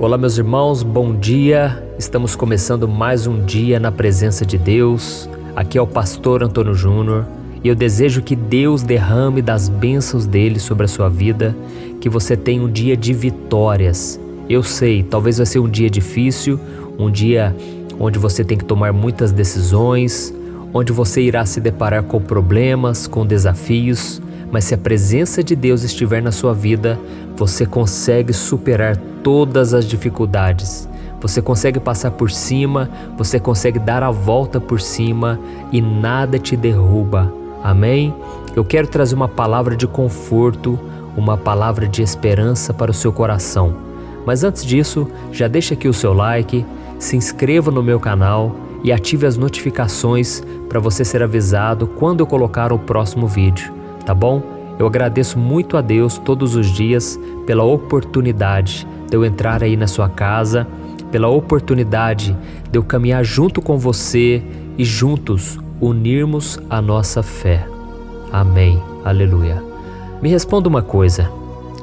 Olá, meus irmãos, bom dia. Estamos começando mais um dia na presença de Deus. Aqui é o pastor Antônio Júnior e eu desejo que Deus derrame das bênçãos dele sobre a sua vida, que você tenha um dia de vitórias. Eu sei, talvez vai ser um dia difícil, um dia onde você tem que tomar muitas decisões, onde você irá se deparar com problemas, com desafios, mas se a presença de Deus estiver na sua vida, você consegue superar todas as dificuldades. Você consegue passar por cima, você consegue dar a volta por cima e nada te derruba. Amém? Eu quero trazer uma palavra de conforto, uma palavra de esperança para o seu coração. Mas antes disso, já deixa aqui o seu like, se inscreva no meu canal e ative as notificações para você ser avisado quando eu colocar o próximo vídeo. Tá bom? Eu agradeço muito a Deus todos os dias pela oportunidade de eu entrar aí na sua casa, pela oportunidade de eu caminhar junto com você e juntos unirmos a nossa fé. Amém. Aleluia. Me responda uma coisa.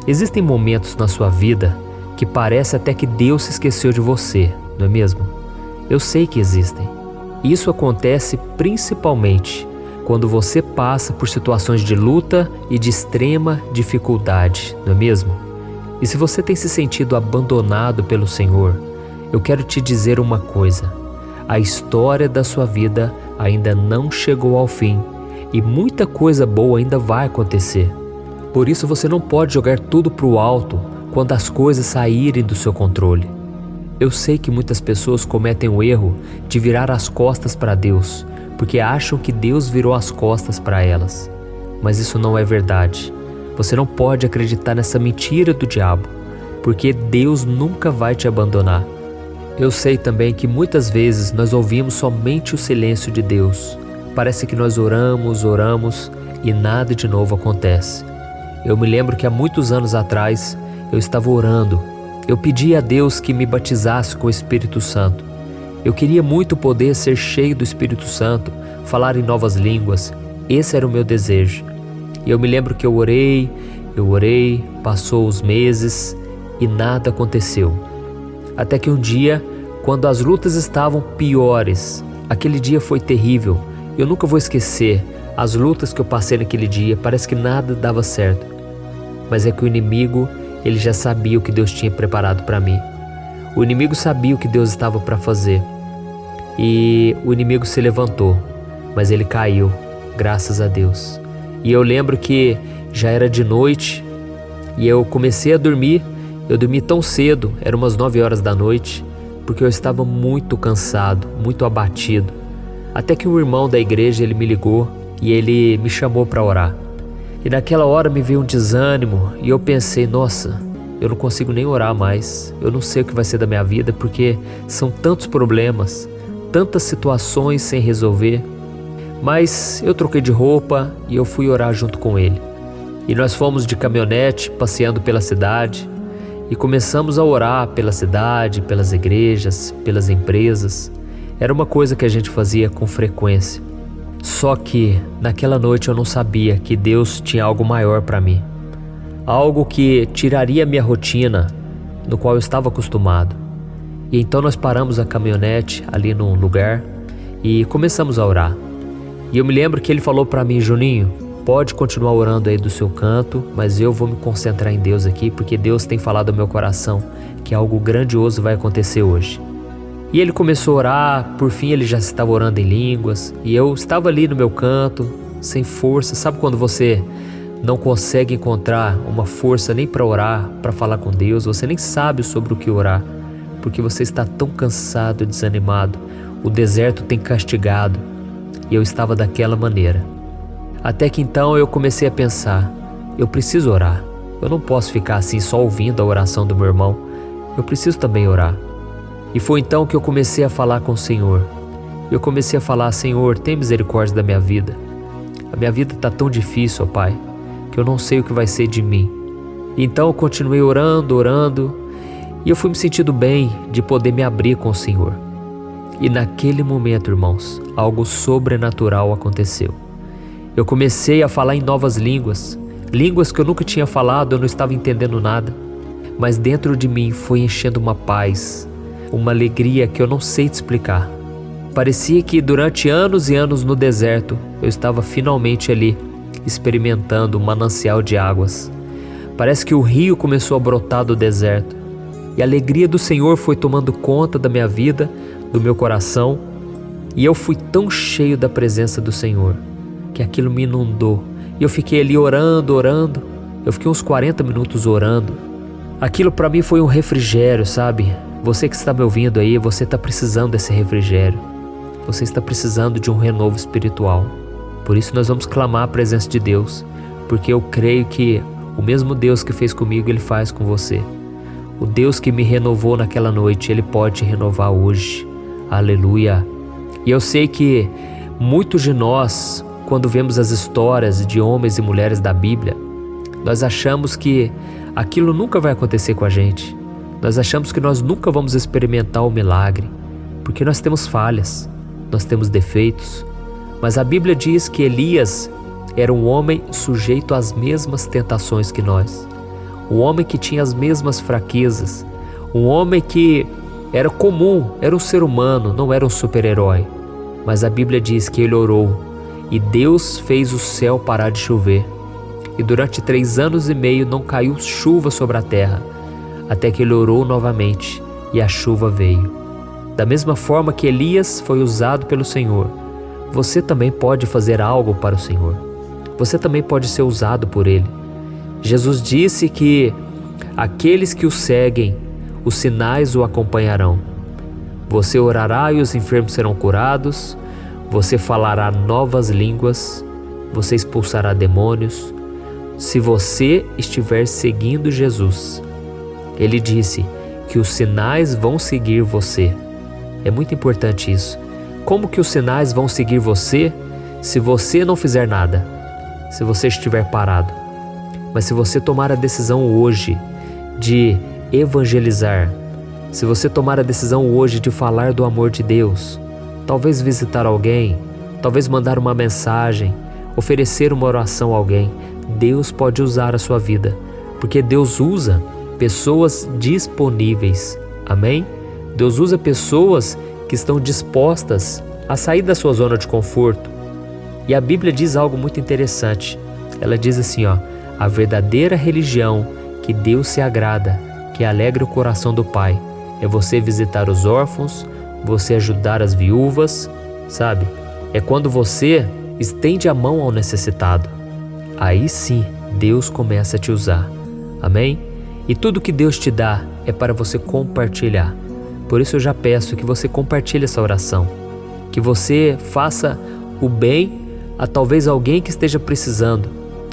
Existem momentos na sua vida que parece até que Deus se esqueceu de você, não é mesmo? Eu sei que existem. Isso acontece principalmente quando você passa por situações de luta e de extrema dificuldade, não é mesmo? E se você tem se sentido abandonado pelo Senhor, eu quero te dizer uma coisa: a história da sua vida ainda não chegou ao fim e muita coisa boa ainda vai acontecer. Por isso você não pode jogar tudo para o alto quando as coisas saírem do seu controle. Eu sei que muitas pessoas cometem o erro de virar as costas para Deus, porque acham que Deus virou as costas para elas. Mas isso não é verdade. Você não pode acreditar nessa mentira do diabo, porque Deus nunca vai te abandonar. Eu sei também que muitas vezes nós ouvimos somente o silêncio de Deus. Parece que nós oramos e nada de novo acontece. Eu me lembro que há muitos anos atrás eu estava orando. Eu pedi a Deus que me batizasse com o Espírito Santo. Eu queria muito poder ser cheio do Espírito Santo, falar em novas línguas. Esse era o meu desejo. E eu me lembro que eu orei, passou os meses e nada aconteceu. Até que um dia, quando as lutas estavam piores, aquele dia foi terrível. Eu nunca vou esquecer as lutas que eu passei naquele dia, parece que nada dava certo. Mas é que o inimigo, ele já sabia o que Deus tinha preparado para mim. O inimigo sabia o que Deus estava para fazer. E o inimigo se levantou, mas ele caiu, graças a Deus. E eu lembro que já era de noite e eu comecei a dormir. Eu dormi tão cedo, eram umas 9 horas da noite, porque eu estava muito cansado, muito abatido. Até que um irmão da igreja, ele me ligou e ele me chamou para orar. E naquela hora me veio um desânimo e eu pensei, nossa, eu não consigo nem orar mais. Eu não sei o que vai ser da minha vida porque são tantos problemas, tantas situações sem resolver. Mas eu troquei de roupa e eu fui orar junto com ele. E nós fomos de caminhonete passeando pela cidade e começamos a orar pela cidade, pelas igrejas, pelas empresas. Era uma coisa que a gente fazia com frequência. Só que naquela noite eu não sabia que Deus tinha algo maior para mim. Algo que tiraria minha rotina, no qual eu estava acostumado. E então nós paramos a caminhonete ali num lugar e começamos a orar. E eu me lembro que ele falou para mim, Juninho, pode continuar orando aí do seu canto, mas eu vou me concentrar em Deus aqui, porque Deus tem falado ao meu coração que algo grandioso vai acontecer hoje. E ele começou a orar, por fim ele já estava orando em línguas, e eu estava ali no meu canto, sem força. Sabe quando você não consegue encontrar uma força nem para orar, para falar com Deus, você nem sabe sobre o que orar, porque você está tão cansado e desanimado, o deserto tem castigado, e eu estava daquela maneira. Até que então eu comecei a pensar, eu preciso orar, eu não posso ficar assim só ouvindo a oração do meu irmão, eu preciso também orar. E foi então que eu comecei a falar com o Senhor. Eu comecei a falar, Senhor, tem misericórdia da minha vida. A minha vida está tão difícil, ó Pai, que eu não sei o que vai ser de mim. Então eu continuei orando, e eu fui me sentindo bem de poder me abrir com o Senhor. E naquele momento, irmãos, algo sobrenatural aconteceu. Eu comecei a falar em novas línguas, línguas que eu nunca tinha falado, eu não estava entendendo nada. mas dentro de mim foi enchendo uma paz, uma alegria que eu não sei te explicar. Parecia que durante anos e anos no deserto, eu estava finalmente ali, experimentando um manancial de águas. Parece que o rio começou a brotar do deserto, e a alegria do Senhor foi tomando conta da minha vida, do meu coração, e eu fui tão cheio da presença do Senhor, que aquilo me inundou, e eu fiquei ali orando, eu fiquei uns 40 minutos orando. Aquilo para mim foi um refrigério, sabe? Você que está me ouvindo aí, você está precisando desse refrigério. Você está precisando de um renovo espiritual. Por isso nós vamos clamar a presença de Deus, porque eu creio que o mesmo Deus que fez comigo, Ele faz com você. O Deus que me renovou naquela noite, Ele pode te renovar hoje. Aleluia! E eu sei que muitos de nós, quando vemos as histórias de homens e mulheres da Bíblia, nós achamos que aquilo nunca vai acontecer com a gente. Nós achamos que nós nunca vamos experimentar o milagre, porque nós temos falhas, nós temos defeitos. Mas a Bíblia diz que Elias era um homem sujeito às mesmas tentações que nós. Um homem que tinha as mesmas fraquezas. Um homem que era comum, era um ser humano, não era um super-herói. Mas a Bíblia diz que ele orou e Deus fez o céu parar de chover. E durante 3 anos e meio não caiu chuva sobre a terra, até que ele orou novamente e a chuva veio. Da mesma forma que Elias foi usado pelo Senhor, você também pode fazer algo para o Senhor. Você também pode ser usado por Ele. Jesus disse que aqueles que o seguem, os sinais o acompanharão. Você orará e os enfermos serão curados, você falará novas línguas, você expulsará demônios. Se você estiver seguindo Jesus, Ele disse que os sinais vão seguir você. É muito importante isso. Como que os sinais vão seguir você se você não fizer nada? Se você estiver parado? Mas se você tomar a decisão hoje de evangelizar, se você tomar a decisão hoje de falar do amor de Deus, talvez visitar alguém, talvez mandar uma mensagem, oferecer uma oração a alguém, Deus pode usar a sua vida, porque Deus usa pessoas disponíveis. Amém? Deus usa pessoas que estão dispostas a sair da sua zona de conforto. E a Bíblia diz algo muito interessante. Ela diz assim, a verdadeira religião que Deus se agrada, que alegra o coração do Pai, é você visitar os órfãos, você ajudar as viúvas, sabe? É quando você estende a mão ao necessitado. Aí sim, Deus começa a te usar. Amém? E tudo que Deus te dá é para você compartilhar. Por isso eu já peço que você compartilhe essa oração, que você faça o bem a talvez alguém que esteja precisando,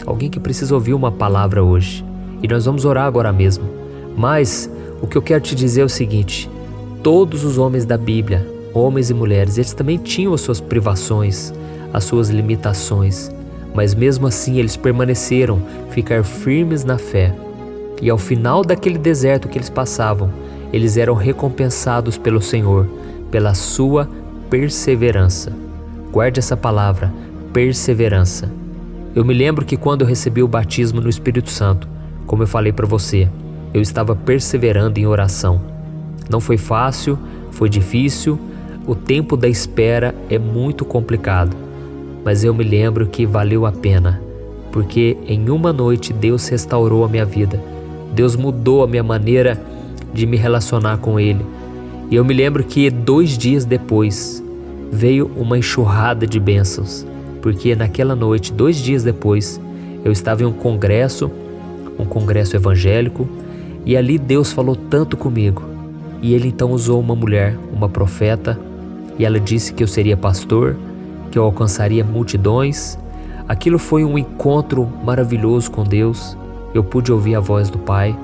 alguém que precisa ouvir uma palavra hoje. E nós vamos orar agora mesmo. Mas o que eu quero te dizer é o seguinte: todos os homens da Bíblia, homens e mulheres, eles também tinham as suas privações, as suas limitações, mas mesmo assim eles permaneceram ficar firmes na fé. E ao final daquele deserto que eles passavam, eles eram recompensados pelo Senhor, pela sua perseverança. Guarde essa palavra, perseverança. Eu me lembro que quando eu recebi o batismo no Espírito Santo, como eu falei para você, eu estava perseverando em oração. Não foi fácil, foi difícil, o tempo da espera é muito complicado, mas eu me lembro que valeu a pena, porque em uma noite Deus restaurou a minha vida, Deus mudou a minha maneira de me relacionar com Ele. E eu me lembro que 2 dias depois veio uma enxurrada de bênçãos, porque naquela noite, 2 dias depois, eu estava em um congresso evangélico, e ali Deus falou tanto comigo. E Ele então usou uma mulher, uma profeta, e ela disse que eu seria pastor, que eu alcançaria multidões. Aquilo foi um encontro maravilhoso com Deus. Eu pude ouvir a voz do Pai,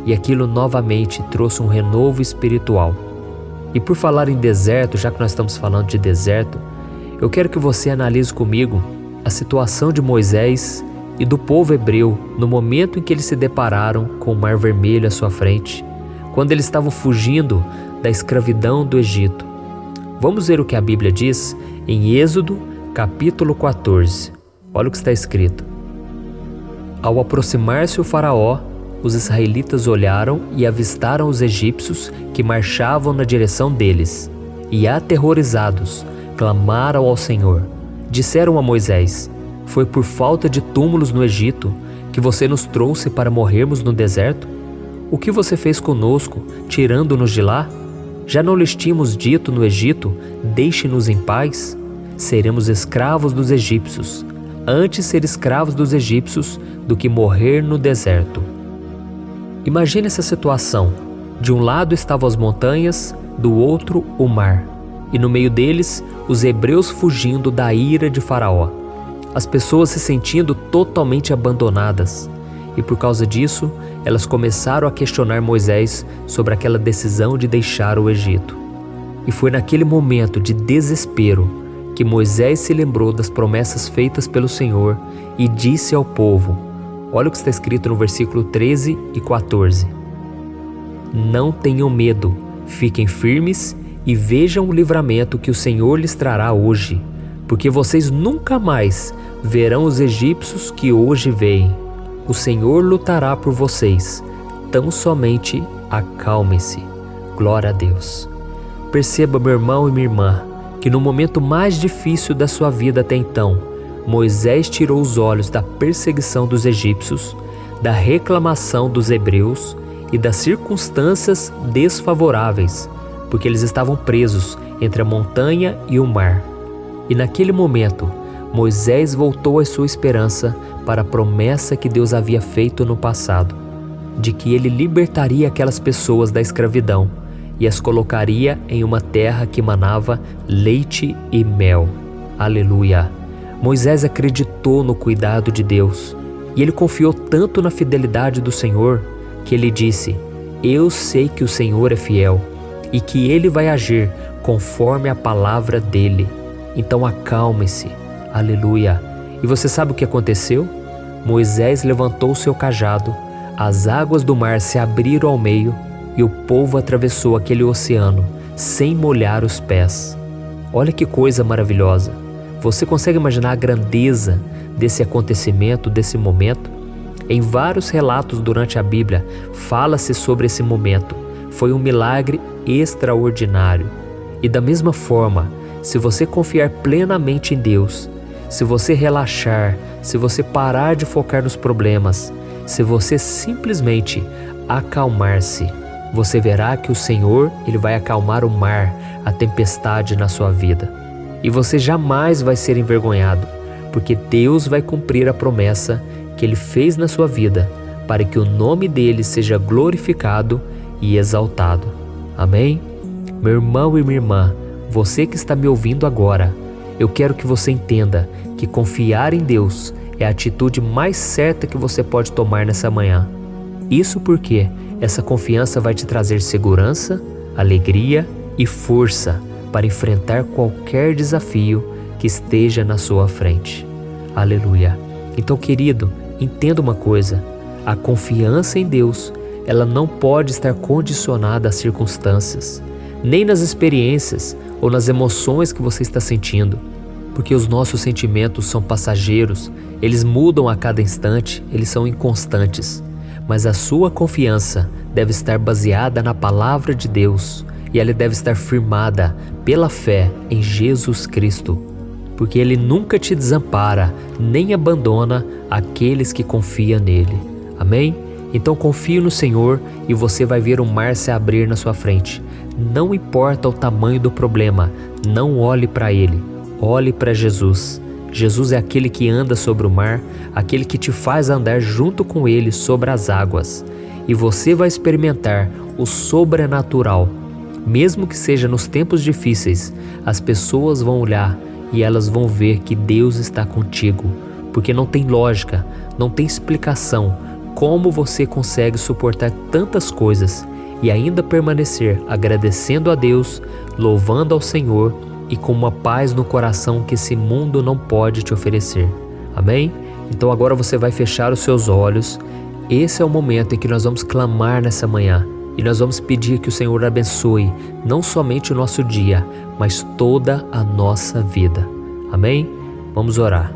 e aquilo novamente trouxe um renovo espiritual. E por falar em deserto, já que nós estamos falando de deserto, eu quero que você analise comigo a situação de Moisés e do povo hebreu no momento em que eles se depararam com o Mar Vermelho à sua frente, quando eles estavam fugindo da escravidão do Egito. Vamos ver o que a Bíblia diz em Êxodo, capítulo 14. Olha o que está escrito. Ao aproximar-se o faraó, os israelitas olharam e avistaram os egípcios que marchavam na direção deles. E aterrorizados, clamaram ao Senhor. Disseram a Moisés: foi por falta de túmulos no Egito que você nos trouxe para morrermos no deserto? O que você fez conosco, tirando-nos de lá? Já não lhes tínhamos dito no Egito: deixe-nos em paz? Seremos escravos dos egípcios. Antes ser escravos dos egípcios do que morrer no deserto. Imagine essa situação. De um lado estavam as montanhas, do outro o mar. E no meio deles, os hebreus fugindo da ira de Faraó. As pessoas se sentindo totalmente abandonadas. E por causa disso, elas começaram a questionar Moisés sobre aquela decisão de deixar o Egito. E foi naquele momento de desespero que Moisés se lembrou das promessas feitas pelo Senhor e disse ao povo, olha o que está escrito no versículo 13 e 14. Não tenham medo, fiquem firmes e vejam o livramento que o Senhor lhes trará hoje, porque vocês nunca mais verão os egípcios que hoje veem. O Senhor lutará por vocês, tão somente acalmem-se. Glória a Deus. Perceba, meu irmão e minha irmã, que no momento mais difícil da sua vida até então, Moisés tirou os olhos da perseguição dos egípcios, da reclamação dos hebreus e das circunstâncias desfavoráveis, porque eles estavam presos entre a montanha e o mar. E naquele momento, Moisés voltou a sua esperança para a promessa que Deus havia feito no passado, de que ele libertaria aquelas pessoas da escravidão e as colocaria em uma terra que manava leite e mel. Aleluia! Moisés acreditou no cuidado de Deus e ele confiou tanto na fidelidade do Senhor que ele disse: eu sei que o Senhor é fiel e que Ele vai agir conforme a palavra dEle. Então acalme-se. Aleluia! E você sabe o que aconteceu? Moisés levantou seu cajado, as águas do mar se abriram ao meio e o povo atravessou aquele oceano sem molhar os pés. Olha que coisa maravilhosa! Você consegue imaginar a grandeza desse acontecimento, desse momento? Em vários relatos durante a Bíblia, fala-se sobre esse momento. Foi um milagre extraordinário. E da mesma forma, se você confiar plenamente em Deus, se você relaxar, se você parar de focar nos problemas, se você simplesmente acalmar-se, você verá que o Senhor, Ele vai acalmar o mar, a tempestade na sua vida. E você jamais vai ser envergonhado, porque Deus vai cumprir a promessa que Ele fez na sua vida, para que o nome dEle seja glorificado e exaltado. Amém? Meu irmão e minha irmã, você que está me ouvindo agora, eu quero que você entenda que confiar em Deus é a atitude mais certa que você pode tomar nessa manhã. Isso porque essa confiança vai te trazer segurança, alegria e força para enfrentar qualquer desafio que esteja na sua frente. Aleluia! Então, querido, entenda uma coisa: a confiança em Deus, ela não pode estar condicionada às circunstâncias, nem nas experiências ou nas emoções que você está sentindo, porque os nossos sentimentos são passageiros, eles mudam a cada instante, eles são inconstantes. Mas a sua confiança deve estar baseada na palavra de Deus e ela deve estar firmada pela fé em Jesus Cristo, porque Ele nunca te desampara nem abandona aqueles que confiam nele. Amém? Então confie no Senhor e você vai ver o mar se abrir na sua frente. Não importa o tamanho do problema, não olhe para ele, olhe para Jesus. Jesus é aquele que anda sobre o mar, aquele que te faz andar junto com ele sobre as águas. E você vai experimentar o sobrenatural. Mesmo que seja nos tempos difíceis, as pessoas vão olhar e elas vão ver que Deus está contigo, porque não tem lógica, não tem explicação como você consegue suportar tantas coisas e ainda permanecer agradecendo a Deus, louvando ao Senhor e com uma paz no coração que esse mundo não pode te oferecer. Amém? Então agora você vai fechar os seus olhos. Esse é o momento em que nós vamos clamar nessa manhã e nós vamos pedir que o Senhor abençoe não somente o nosso dia, mas toda a nossa vida. Amém? Vamos orar.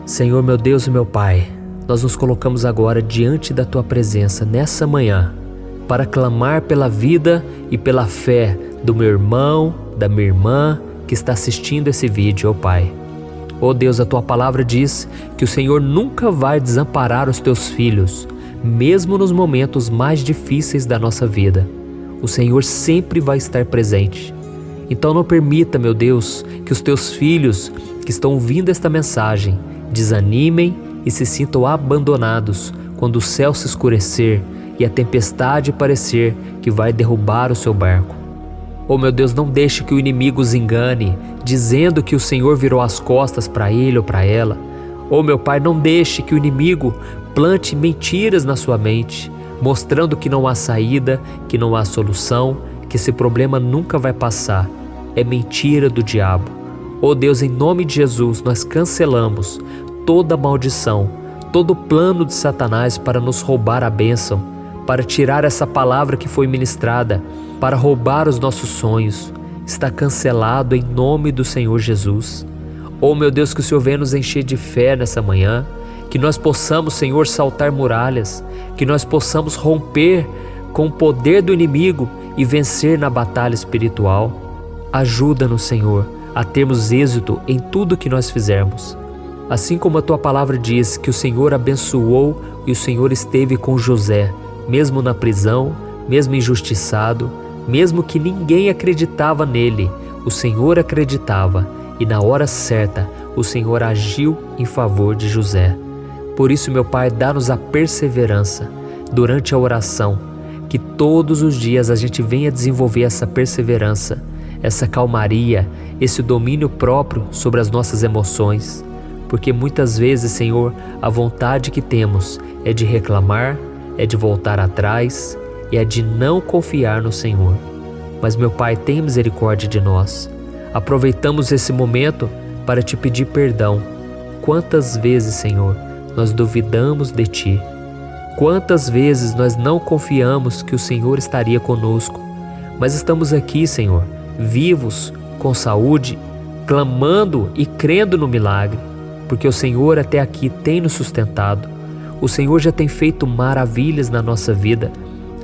Senhor, meu Deus e meu Pai, nós nos colocamos agora diante da Tua presença nessa manhã para clamar pela vida e pela fé do meu irmão, da minha irmã que está assistindo esse vídeo, ó Pai. Ó Deus, a Tua palavra diz que o Senhor nunca vai desamparar os Teus filhos, mesmo nos momentos mais difíceis da nossa vida. O Senhor sempre vai estar presente. Então não permita, meu Deus, que os Teus filhos que estão ouvindo esta mensagem desanimem e se sintam abandonados quando o céu se escurecer e a tempestade parecer que vai derrubar o seu barco. Oh meu Deus, não deixe que o inimigo os engane, dizendo que o Senhor virou as costas para ele ou para ela. Oh meu Pai, não deixe que o inimigo plante mentiras na sua mente, mostrando que não há saída, que não há solução, que esse problema nunca vai passar. É mentira do diabo. Oh Deus, em nome de Jesus, nós cancelamos toda maldição, todo plano de Satanás para nos roubar a bênção, para tirar essa palavra que foi ministrada, para roubar os nossos sonhos. Está cancelado em nome do Senhor Jesus. Oh meu Deus, que o Senhor venha nos encher de fé nessa manhã, que nós possamos, Senhor, saltar muralhas, que nós possamos romper com o poder do inimigo e vencer na batalha espiritual. Ajuda-nos, Senhor, a termos êxito em tudo que nós fizermos. Assim como a Tua palavra diz que o Senhor abençoou e o Senhor esteve com José, mesmo na prisão, mesmo injustiçado, mesmo que ninguém acreditava nele, o Senhor acreditava e na hora certa o Senhor agiu em favor de José. Por isso, meu Pai, dá-nos a perseverança durante a oração, que todos os dias a gente venha desenvolver essa perseverança, essa calmaria, esse domínio próprio sobre as nossas emoções, porque muitas vezes, Senhor, a vontade que temos é de reclamar, é de voltar atrás e é de não confiar no Senhor. Mas, meu Pai, tem misericórdia de nós. Aproveitamos esse momento para Te pedir perdão. Quantas vezes, Senhor, nós duvidamos de Ti? Quantas vezes nós não confiamos que o Senhor estaria conosco? Mas estamos aqui, Senhor, vivos, com saúde, clamando e crendo no milagre, porque o Senhor até aqui tem nos sustentado. O Senhor já tem feito maravilhas na nossa vida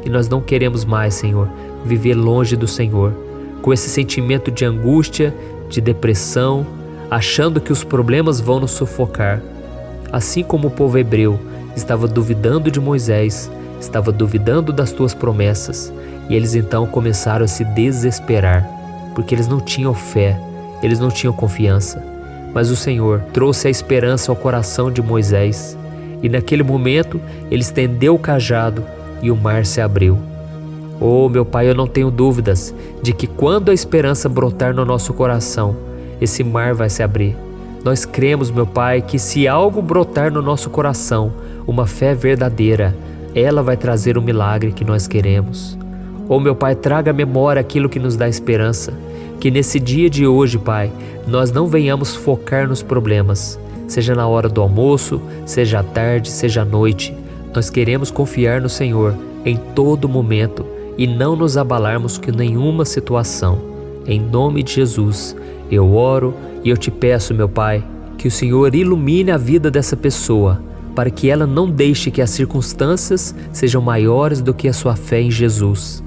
e nós não queremos mais, Senhor, viver longe do Senhor, com esse sentimento de angústia, de depressão, achando que os problemas vão nos sufocar. Assim como o povo hebreu estava duvidando de Moisés, estava duvidando das Tuas promessas, e eles então começaram a se desesperar, porque eles não tinham fé, eles não tinham confiança. Mas o Senhor trouxe a esperança ao coração de Moisés, e naquele momento ele estendeu o cajado e o mar se abriu. Oh, meu Pai, eu não tenho dúvidas de que quando a esperança brotar no nosso coração, esse mar vai se abrir. Nós cremos, meu Pai, que se algo brotar no nosso coração, uma fé verdadeira, ela vai trazer o milagre que nós queremos. Oh, meu Pai, traga à memória aquilo que nos dá esperança, que nesse dia de hoje, Pai, nós não venhamos focar nos problemas, seja na hora do almoço, seja à tarde, seja à noite. Nós queremos confiar no Senhor em todo momento e não nos abalarmos com nenhuma situação. Em nome de Jesus, eu oro e eu Te peço, meu Pai, que o Senhor ilumine a vida dessa pessoa, para que ela não deixe que as circunstâncias sejam maiores do que a sua fé em Jesus.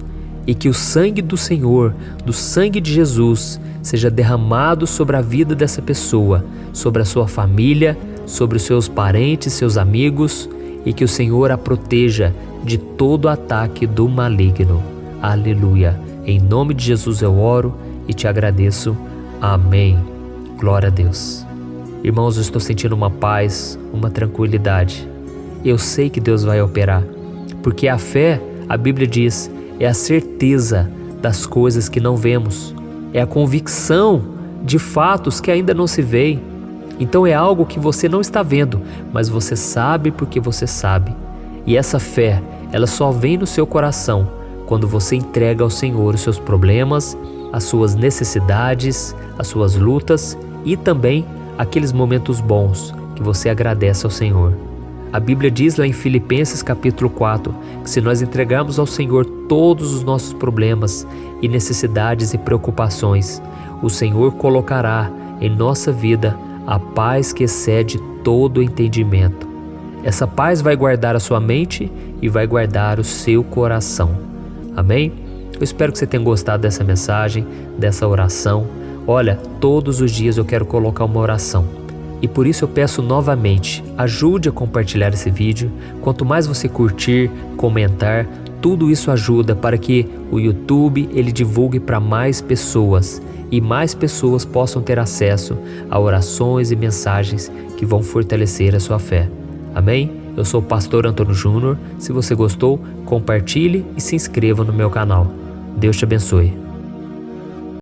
E que o sangue do Senhor, do sangue de Jesus, seja derramado sobre a vida dessa pessoa, sobre a sua família, sobre os seus parentes, seus amigos, e que o Senhor a proteja de todo ataque do maligno. Aleluia. Em nome de Jesus eu oro e Te agradeço. Amém. Glória a Deus. Irmãos, eu estou sentindo uma paz, uma tranquilidade. Eu sei que Deus vai operar, porque a fé, a Bíblia diz, é a certeza das coisas que não vemos, é a convicção de fatos que ainda não se veem. Então é algo que você não está vendo, mas você sabe porque você sabe. E essa fé, ela só vem no seu coração quando você entrega ao Senhor os seus problemas, as suas necessidades, as suas lutas e também aqueles momentos bons que você agradece ao Senhor. A Bíblia diz lá em Filipenses capítulo 4 que se nós entregarmos ao Senhor todos os nossos problemas e necessidades e preocupações, o Senhor colocará em nossa vida a paz que excede todo o entendimento. Essa paz vai guardar a sua mente e vai guardar o seu coração. Amém? Eu espero que você tenha gostado dessa mensagem, dessa oração. Olha, todos os dias eu quero colocar uma oração. E por isso eu peço novamente, ajude a compartilhar esse vídeo. Quanto mais você curtir, comentar, tudo isso ajuda para que o YouTube ele divulgue para mais pessoas e mais pessoas possam ter acesso a orações e mensagens que vão fortalecer a sua fé. Amém? Eu sou o pastor Antônio Júnior. Se você gostou, compartilhe e se inscreva no meu canal. Deus te abençoe.